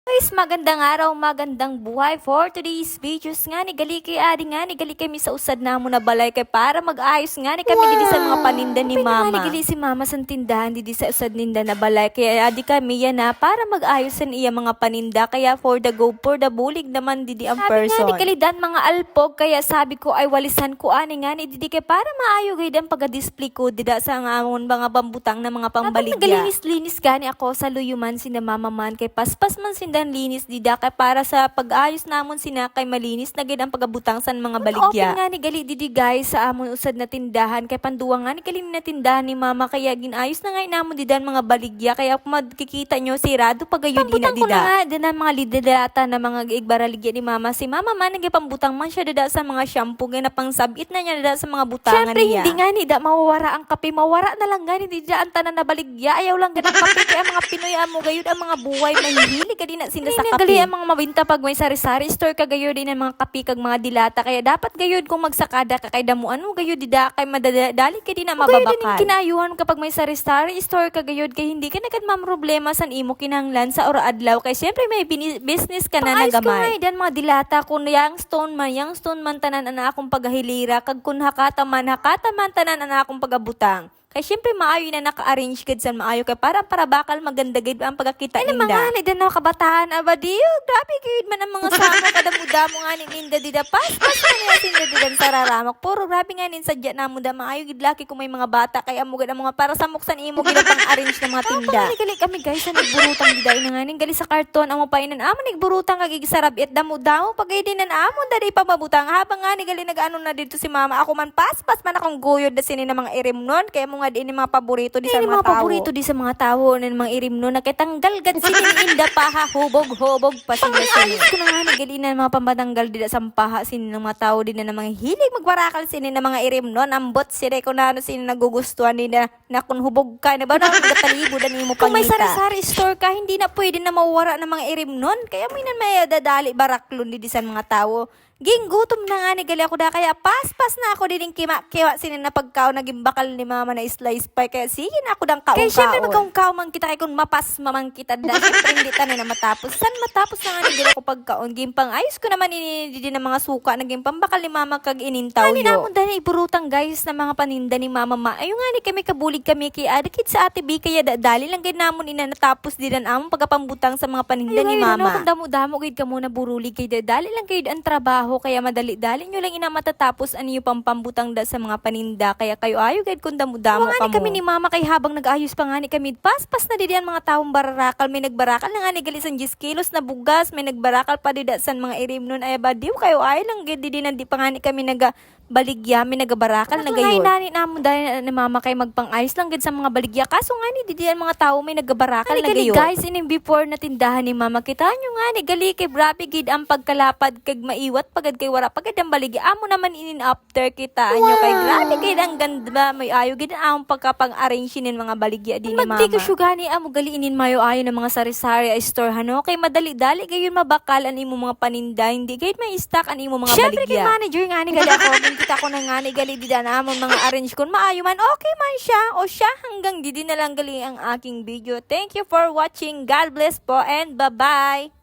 Guys, magandang araw, magandang buhay for today's videos nga ni gali kay adi nga ni gali kami sa usad na mo na balay kay para mag-ayos nga ni kami didi sa mga paninda ni mama. Nga ni gali si mama sa tindahan didi sa usad ninda na balay kaya adi kami yan na para mag-ayos sa iya mga paninda kaya for the go for the bulig naman didi ang person. Sabi nga ni kalidan mga alpog kaya sabi ko ay walisan ko ani nga ni didi kay para maayo gaydan pag-display ko dida sa nga amon mga bambutang na mga pambaligya. Nagalinis-linis gani ako sa luyuman sina mama man kay paspas man sindan linis dida kay para sa pag-ayos namon sina kay malinis na gid ang pagabutang sa mga baligya. Okay nga ni gali didi guys sa amon usad na tindahan kay panduwa nga ni gali na tindahan ni mama kaya ginayos na nga namon dida mga baligya kaya kung makikita nyo sirado pagayod ina dida. Nga dida mga lidata na mga igbaraligya ni mama si mama man nagipambutang man siya dida sa mga shampoo gay na pangsabit na niya dida sa mga butangan niya. Syempre hindi nga ni da mawawara ang kape mawara na lang gani dida ang tanan na baligya ayaw lang ganang kape kaya mga Pinoy amo gayud ang mga buhay mahihilig kadi na sila sa kape. Gali ang mga mabinta pag may sari-sari store ka gayud din ang mga kape kag mga dilata kaya dapat gayud kung magsakada ka kay damuan mo gayud dida kay madadali kay di na mababakal. Gayud kinayuhan kapag may sari-sari store ka gayud kay hindi ka nagad problema san imo kinahanglan sa ora adlaw kay syempre may business ka na nagamay. Ko dan mga dilata kun yang stone man tanan ana akong pagahilira kag kun hakata man tanan ana akong pagabutang. Kay syempre maayo na naka-arrange gid sa maayo kay para bakal maganda gid ang pagkakita ninda. Ay mga na kabataan abadiyo grabe gid man ang mga sama kadamudamo nga ni ninda dida pas na sinda didan sararamak puro grabe nga nin sadya namo da maayo gid laki kung may mga bata kay amo gid ang mga para sa muksan imo gid pang-arrange ng mga tinda. Gali kami guys sa nagburutang dida ina nga nin gali sa karton amo painan amo nagburutang kag sarab it damo pagay dinan amo dali pa mabutang habang nga ni gali nagaano na dito si mama ako man pas man akong guyod da sini na mga irimnon kay mo nga di mga paborito di sa mga tao. Paborito di sa mga tao ng mga irimno na kitanggal gad sininda paha hubog pa sila. Ayos ko na nga nagali na mga pambatanggal di sa paha sinin ng mga tao din na mga hilig magbarakal sinin ng mga irimno ambot sila ko na ano sinin nagugustuhan nila na kung hubog ka na ba na gatalibo dan imo pangita. Kung may sari-sari store ka hindi na pwede na mawara ng mga irimnon kaya may may dadali baraklon di sa mga tao. Gutom na nga ni gali ako da kaya pas na ako din kiwa sinin na pagkaw naging bakal ni mama na slice pie kaya sige na ako dang kaong-kaon. Kaya syempre magkaong-kaw man kita kay kung mapas mamang kita da syempre hindi ta na matapos. San matapos na nga ni gali ako pagkaon gimpang ayos ko naman ini ng mga suka naging pambakal ni mama kag inintaw yo. Ani namon dali iburutang guys na mga paninda ni mama ayo nga ni kami kabulig kami kay adikit sa ate B kaya dali lang gid namon ina natapos dinan amon pagapambutang sa mga paninda ni mama. Ano damo gid ka muna burulig kay dali lang gid ang trabaho kaya madali-dali nyo lang ina matatapos ano yung pampambutang da sa mga paninda kaya kayo ayo gayud kung damo-damo ka mo. Kami ni mama kay habang nag-ayos pa nga ni kami pas na didian mga taong bararakal may nagbarakal na nga ni galisan 10 kilos na bugas may nagbarakal pa dida san mga irimnon ay badiw kayo ay lang gid di pa nga ni kami baligya may nagabarakal na gayon. Nani namon dahil ni mama kay magpang-ayos lang gid sa mga baligya kaso nga ni didian mga tao may nagabarakal na gayon. Guys ining before na tindahan ni mama kita nyo nga ni gali kay grabe gid ang pagkalapad kag maiwat pagad kay wara pagad ang baligya amo naman inin after kita nyo kay grabe gid ang ganda may ayo gid ang pagkapang-arrange nin mga baligya din ni mama. Magdi ka syugani amo gali inin mayo ayo ng mga sari-sari store hano kay madali-dali gayon mabakal an imo mga paninda hindi gayud may stock an imo mga baligya. Syempre kay manager nga ni gali ako kita ko na nga ni gali dida namon mga arrange kun maayo man okay man siya o siya hanggang didi na lang gali ang aking video. Thank you for watching. God bless po and bye-bye.